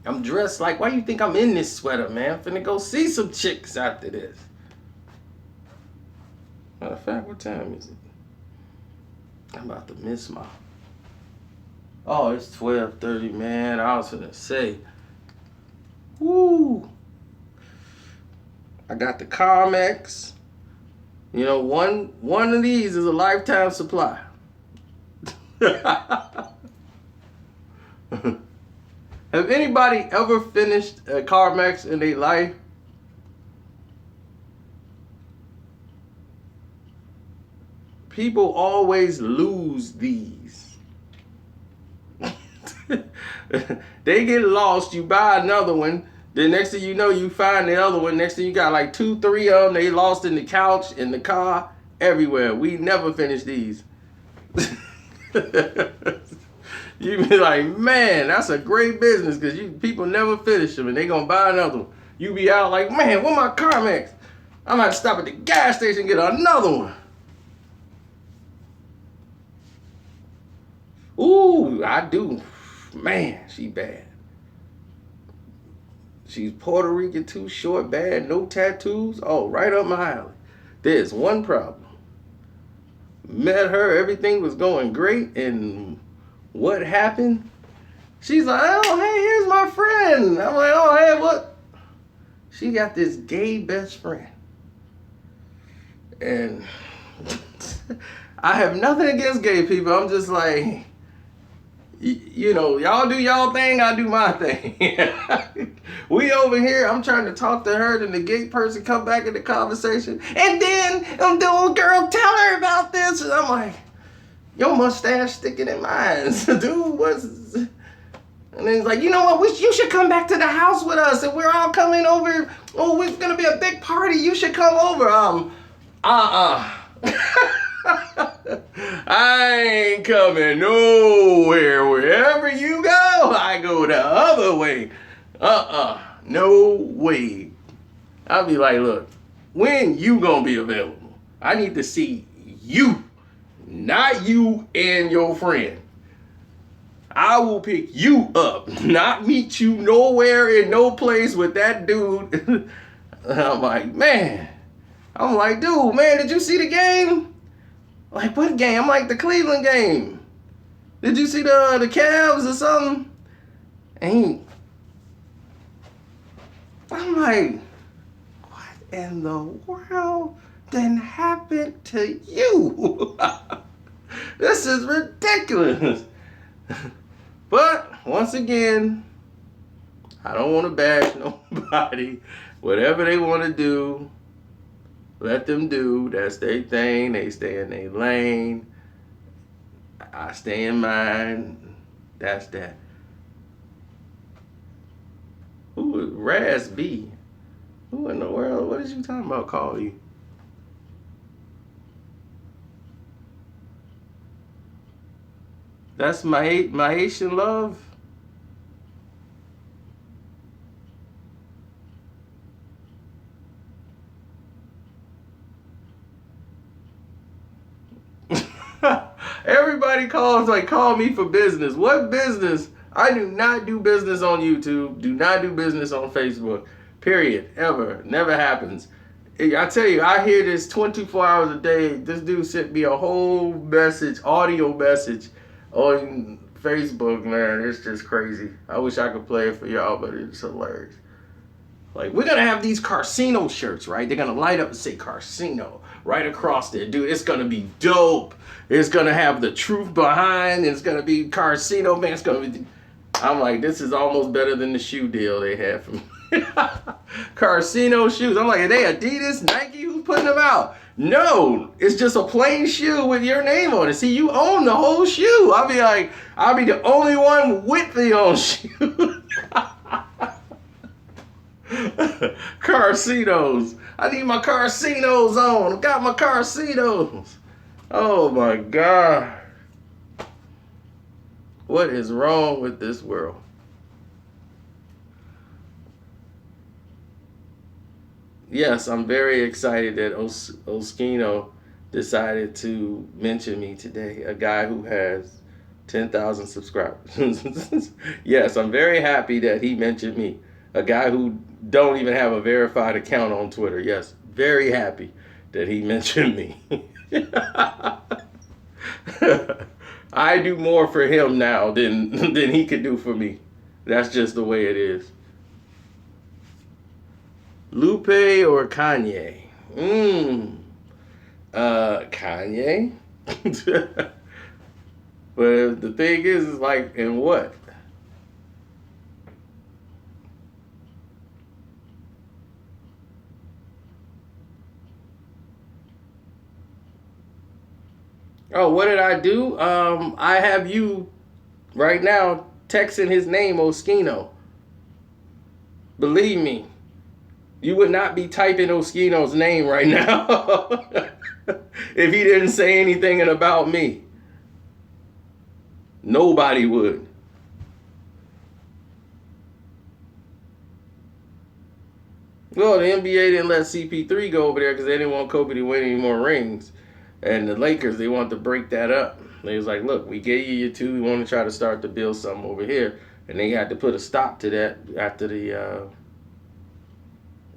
I'm dressed like, why you think I'm in this sweater, man? Finna go see some chicks after this. Matter of fact, what time is it? I'm about to miss my... Oh, it's 12:30, man. I was finna say. Woo! I got the Carmex. You know, one of these is a lifetime supply. Have anybody ever finished a Carmex in their life? People always lose these. They get lost, you buy another one. Then next thing you know, you find the other one. Next thing you got like 2, 3 of them. They lost in the couch, in the car, everywhere. We never finish these. You be like, man, that's a great business because people never finish them and they gonna buy another one. You be out like, man, where my CarMax? I'm gonna have to stop at the gas station and get another one. Ooh, I do. Man, she bad. She's Puerto Rican, too short, bad, no tattoos. Oh, right up my alley. There's one problem. Met her, everything was going great, and what happened? She's like, oh, hey, here's my friend. I'm like, oh, hey, what? She got this gay best friend. And I have nothing against gay people. I'm just like, you know, y'all do y'all thing, I do my thing. We over here, I'm trying to talk to her, then the gay person come back in the conversation. And then the old girl tell her about this. And I'm like, your mustache sticking in mine. Dude, what's... And then he's like, you know what, you should come back to the house with us. And we're all coming over. Oh, it's going to be a big party. You should come over. I ain't coming nowhere. Wherever you go, I go the other way. No way. I'll be like, look, when you gonna be available? I need to see you, not you and your friend. I will pick you up, not meet you nowhere in no place with that dude. I'm like, man. I'm like, dude, man, did you see the game? Like, what game? I'm like, the Cleveland game. Did you see the Cavs or something? And I'm like, what in the world then happened to you? This is ridiculous. But, once again, I don't want to bash nobody. Whatever they want to do, let them do. That's their thing. They stay in their lane. I stay in mine. That's that. Who is Raz B? Who in the world? What is you talking about, call you? That's my Haitian love. Everybody call me for business. What business? I do not do business on YouTube. Do not do business on Facebook. Period. Ever. Never happens. I tell you, I hear this 24 hours a day. This dude sent me a whole message, audio message on Facebook, man. It's just crazy. I wish I could play it for y'all, but it's hilarious. Like, we're going to have these Karceno shirts, right? They're going to light up and say Karceno right across there. Dude, it's going to be dope. It's going to have the truth behind. It's going to be Karceno, man. It's going to be... I'm like, this is almost better than the shoe deal they had from Karceno shoes. I'm like, are they Adidas, Nike? Who's putting them out? No, it's just a plain shoe with your name on it. See, you own the whole shoe. I'll be like, I'll be the only one with the own shoe. Karcenos. I need my Karcenos on. I got my Karcenos. Oh my God. What is wrong with this world? Yes, I'm very excited that Oakley decided to mention me today. A guy who has 10,000 subscribers. Yes, I'm very happy that he mentioned me. A guy who don't even have a verified account on Twitter. Yes, very happy that he mentioned me. I do more for him now than he could do for me. That's just the way it is. Lupe or Kanye? Kanye? But the thing is like, in what? Oh, what did I do? I have you right now texting his name, Oakley. Believe me, you would not be typing Oakley's name right now if he didn't say anything about me. Nobody would. Well, the NBA didn't let CP3 go over there because they didn't want Kobe to win any more rings. And the Lakers, they wanted to break that up. They was like, look, we gave you your two. We want to try to start to build something over here. And they had to put a stop to that after the,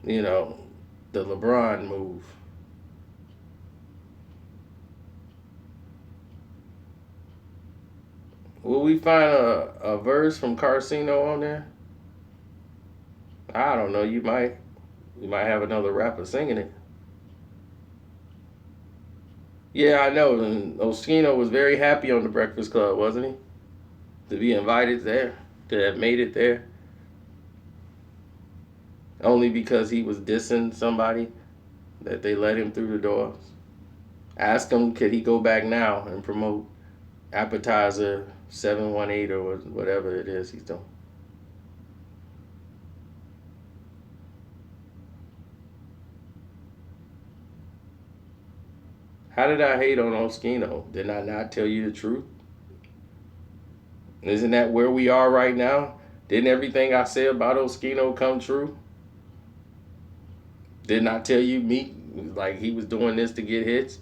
the LeBron move. Will we find a verse from Karceno on there? I don't know. You might have another rapper singing it. Yeah, I know. And Oakley was very happy on the Breakfast Club, wasn't he? To be invited there, to have made it there. Only because he was dissing somebody that they let him through the doors. Ask him, could he go back now and promote Appetizer 718 or whatever it is he's doing. How did I hate on Oakley? Did I not tell you the truth? Isn't that where we are right now? Didn't everything I said about Oakley come true? Didn't I tell you like he was doing this to get hits?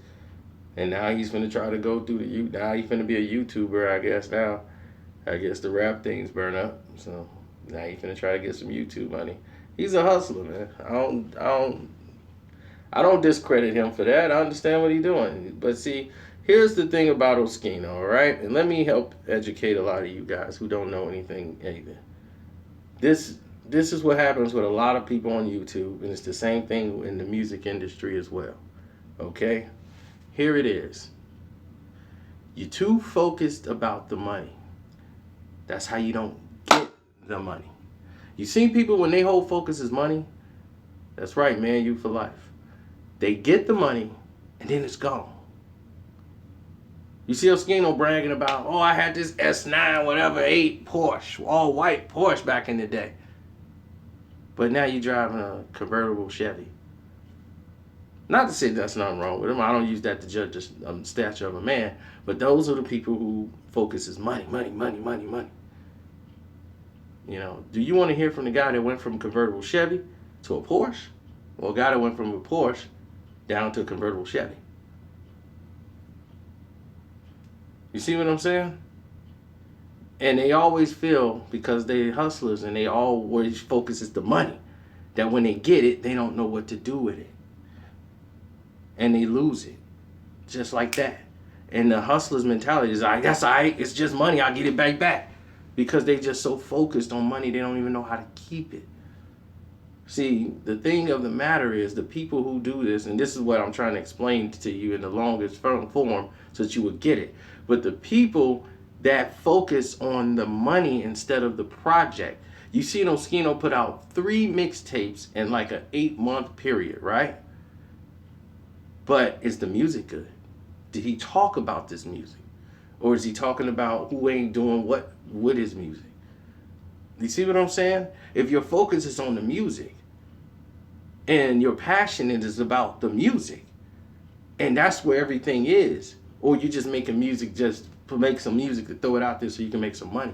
And now he's finna try to go through now he's finna be a YouTuber, I guess now. I guess the rap thing's burn up. So now he's finna try to get some YouTube money. He's a hustler, man. I don't discredit him for that. I understand what he's doing. But see, here's the thing about Oakley, all right? And let me help educate a lot of you guys who don't know anything either. This is what happens with a lot of people on YouTube, and it's the same thing in the music industry as well. Okay? Here it is. You're too focused about the money. That's how you don't get the money. You see people when their whole focus is money? That's right, man, you for life. They get the money, and then it's gone. You see Oakley bragging about, I had this S9, whatever, 8 Porsche, all white Porsche back in the day. But now you're driving a convertible Chevy. Not to say that's nothing wrong with him. I don't use that to judge the stature of a man. But those are the people who focus is money, money, money, money, money. Do you want to hear from the guy that went from a convertible Chevy to a Porsche? Or a guy that went from a Porsche down to a convertible Chevy? You see what I'm saying? And they always feel, because they're hustlers and they always focus is the money, that when they get it, they don't know what to do with it. And they lose it. Just like that. And the hustler's mentality is like, that's all right, it's just money, I'll get it back. Because they just so focused on money, they don't even know how to keep it. See, the thing of the matter is the people who do this, and this is what I'm trying to explain to you in the longest form so that you would get it. But the people that focus on the money instead of the project. You see Oakley put out 3 mixtapes in like an 8-month period, right? But is the music good? Did he talk about this music? Or is he talking about who ain't doing what with his music? You see what I'm saying? If your focus is on the music and your passion is about the music, and that's where everything is, or you're just making music just to make some music to throw it out there so you can make some money.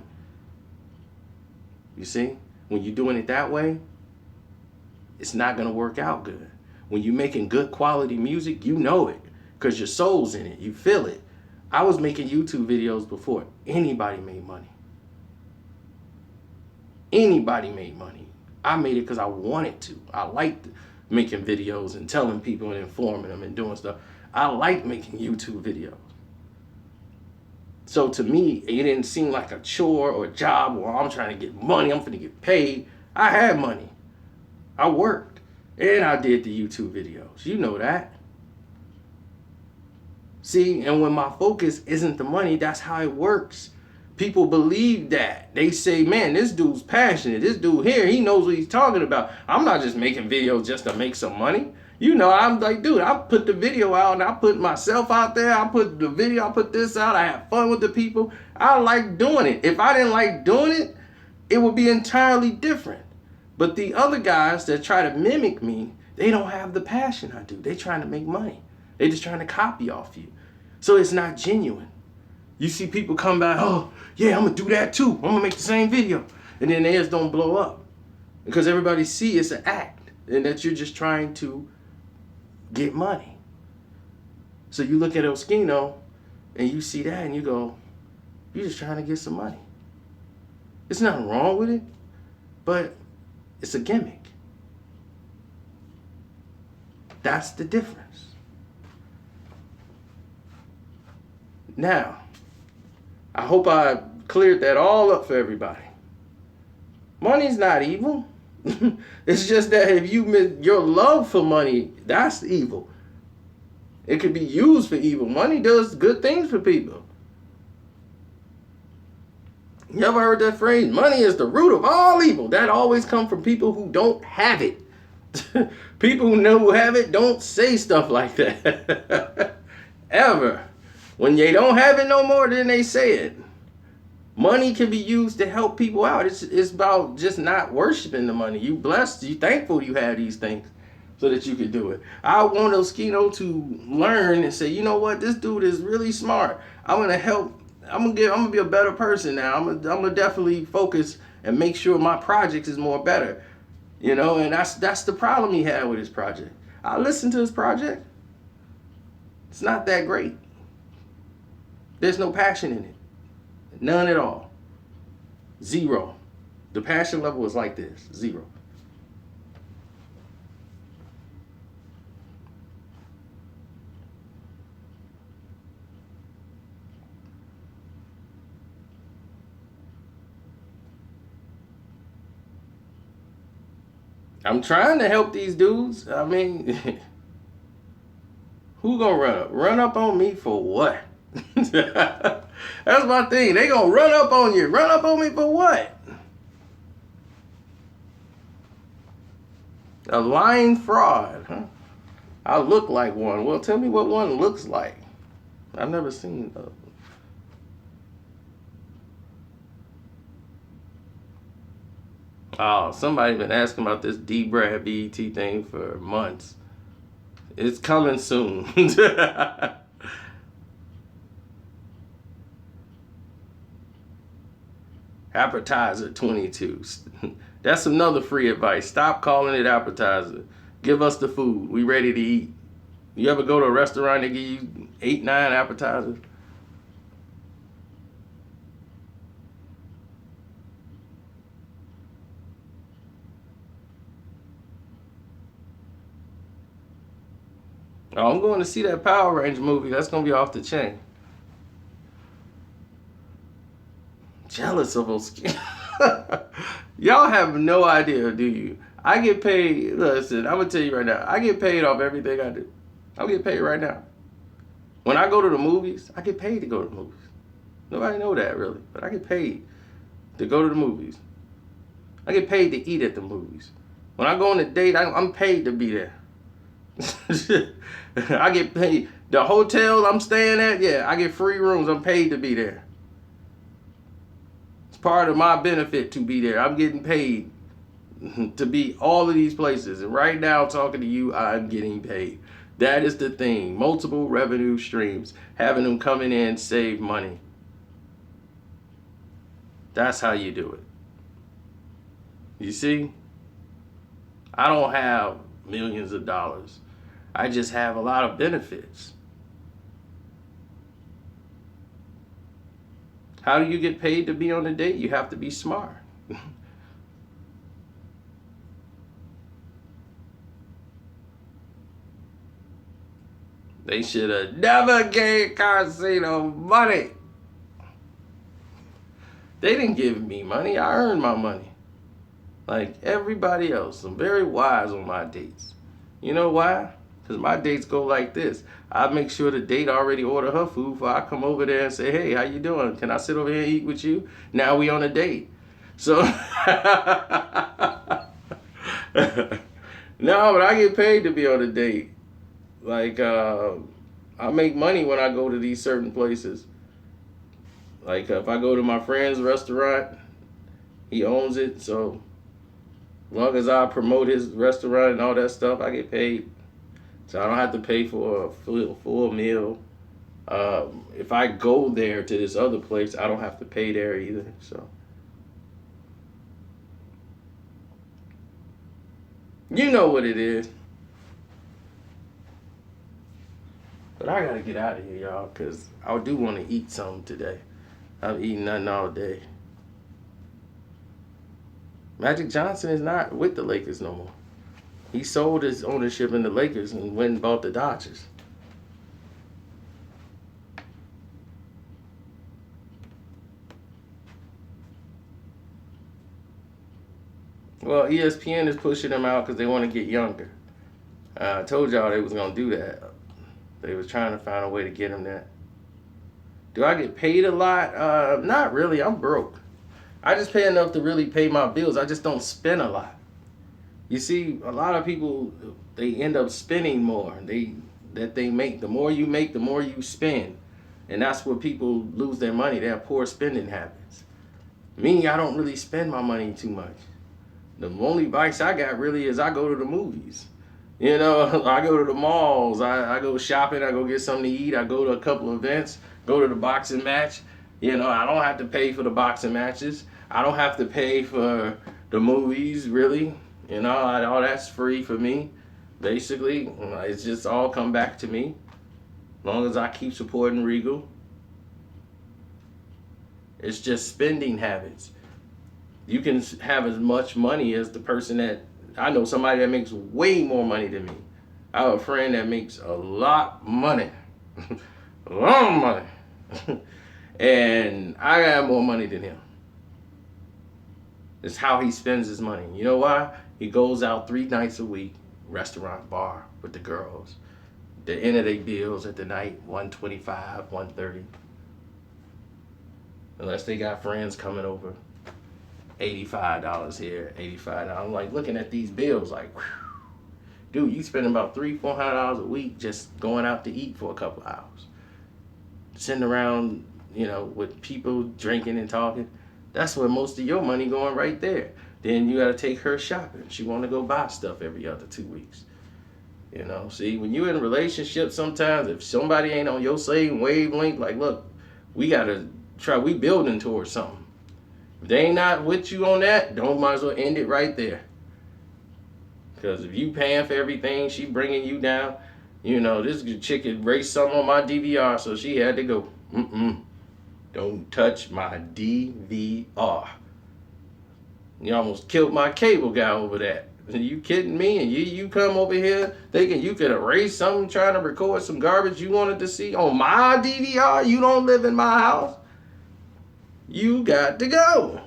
You see? When you're doing it that way, it's not going to work out good. When you're making good quality music, you know it because your soul's in it. You feel it. I was making YouTube videos before anybody made money. Anybody made money. I made it because I wanted to. I liked making videos and telling people and informing them and doing stuff. I like making YouTube videos. So to me, it didn't seem like a chore or a job or I'm trying to get money, I'm finna get paid. I had money. I worked. And I did the YouTube videos. You know that. See, and when my focus isn't the money, that's how it works. People believe that. They say, man, this dude's passionate. This dude here, he knows what he's talking about. I'm not just making videos just to make some money. I'm like, dude, I put the video out and I put myself out there. I put the video, I put this out. I have fun with the people. I like doing it. If I didn't like doing it, it would be entirely different. But the other guys that try to mimic me, they don't have the passion I do. They're trying to make money. They're just trying to copy off you. So it's not genuine. You see people come back, oh, yeah, I'm going to do that too. I'm going to make the same video. And then theirs don't blow up. Because everybody see it's an act. And that you're just trying to get money. So you look at Karceno and you see that and you go, you're just trying to get some money. There's nothing wrong with it, but it's a gimmick. That's the difference. Now, I hope I cleared that all up for everybody. Money's not evil. It's just that if you miss your love for money, that's evil. It could be used for evil. Money does good things for people. You ever heard that phrase? Money is the root of all evil. That always comes from people who don't have it. People who know who have it don't say stuff like that. Ever. When they don't have it no more, then they say it. Money can be used to help people out. It's about just not worshiping the money. You blessed, you thankful you have these things so that you could do it. I want Karceno to learn and say, you know what, this dude is really smart. I'm gonna help. I'm gonna be a better person now. I'm gonna definitely focus and make sure my projects is more better. You know, and that's the problem he had with his project. I listened to his project. It's not that great. There's no passion in it. None at all. Zero. The passion level is like this. 0. I'm trying to help these dudes. I mean, who gonna run up on me for what? That's my thing. They gonna run up on you. Run up on me for what? A lying fraud, huh? I look like one. Well, tell me what one looks like. I've never seen Oh, somebody been asking about this D-Brad BET thing for months. It's coming soon. Appetizer 22. That's another free advice. Stop calling it appetizer. Give us the food. We ready to eat. You ever go to a restaurant and give you 8, 9 appetizers? Oh, I'm going to see that Power Ranger movie. That's going to be off the chain. Jealous of those. Y'all have no idea, do you? I get paid. Listen, I'm going to tell you right now. I get paid off everything I do. I get paid right now. When I go to the movies, I get paid to go to the movies. Nobody know that, really. But I get paid to go to the movies. I get paid to eat at the movies. When I go on a date, I'm paid to be there. I get paid. The hotel I'm staying at, yeah, I get free rooms. I'm paid to be there. It's part of my benefit to be there. I'm getting paid to be all of these places. And right now, talking to you, I'm getting paid. That is the thing. Multiple revenue streams. Having them coming in, save money. That's how you do it. You see? I don't have millions of dollars. I just have a lot of benefits. How do you get paid to be on a date? You have to be smart. They should have never gave Karceno money. They didn't give me money. I earned my money. Like everybody else. I'm very wise on my dates. You know why? Because my dates go like this. I make sure the date already order her food before I come over there and say, hey, how you doing? Can I sit over here and eat with you? Now we on a date. So, no, but I get paid to be on a date. Like, I make money when I go to these certain places. Like, if I go to my friend's restaurant, he owns it. So, as long as I promote his restaurant and all that stuff, I get paid. So I don't have to pay for a full meal. If I go there to this other place, I don't have to pay there either. So you know what it is. But I gotta get out of here, y'all, because I do want to eat something today. I've eaten nothing all day. Magic Johnson is not with the Lakers no more. He sold his ownership in the Lakers and went and bought the Dodgers. Well, ESPN is pushing him out because they want to get younger. I told y'all they was going to do that. They was trying to find a way to get him that. Do I get paid a lot? Not really. I'm broke. I just pay enough to really pay my bills. I just don't spend a lot. You see, a lot of people, they end up spending more. They make. The more you make, the more you spend. And that's where people lose their money. They have poor spending habits. Me, I don't really spend my money too much. The only vice I got really is I go to the movies. You know, I go to the malls. I go shopping. I go get something to eat. I go to a couple of events. Go to the boxing match. You know, I don't have to pay for the boxing matches. I don't have to pay for the movies, really. You know, all that's free for me, basically. It's just all come back to me, as long as I keep supporting Regal. It's just spending habits. You can have as much money as the person that, I know somebody that makes way more money than me. I have a friend that makes a lot of money. A lot of money. And I have more money than him. It's how he spends his money. You know why? He goes out 3 nights a week, restaurant, bar, with the girls. The end of their bills at the night, $125, $130. Unless they got friends coming over. $85 here, $85. I'm like looking at these bills like, whew, dude, you spending about $300-400 a week just going out to eat for a couple hours. Sitting around, you know, with people drinking and talking. That's where most of your money going right there. Then you got to take her shopping. She want to go buy stuff every other 2 weeks. You know, see, when you're in a relationship, sometimes if somebody ain't on your same wavelength, like, look, we got to try, we building towards something. If they ain't not with you on that, might as well end it right there. Because if you paying for everything, she bringing you down, you know, this chick had erased something on my DVR, so she had to go, don't touch my DVR. You almost killed my cable guy over that. Are you kidding me? And you come over here thinking you could erase something, trying to record some garbage you wanted to see on my DVR? You don't live in my house? You got to go.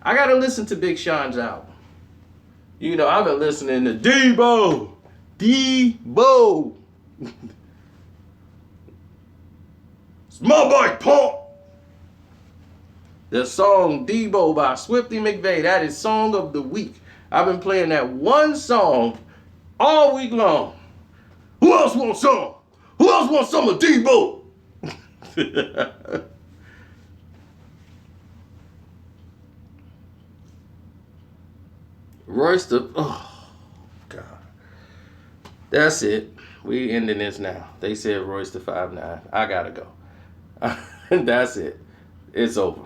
I got to listen to Big Sean's album. You know, I've been listening to Debo. It's my bike, pump. The song Debo by Swifty McVay. That is song of the week. I've been playing that one song all week long. Who else wants some? Who else wants some of Debo? Royce the, oh, God. That's it. We ending this now. They said Royce the 5'9". I gotta go. That's it. It's over.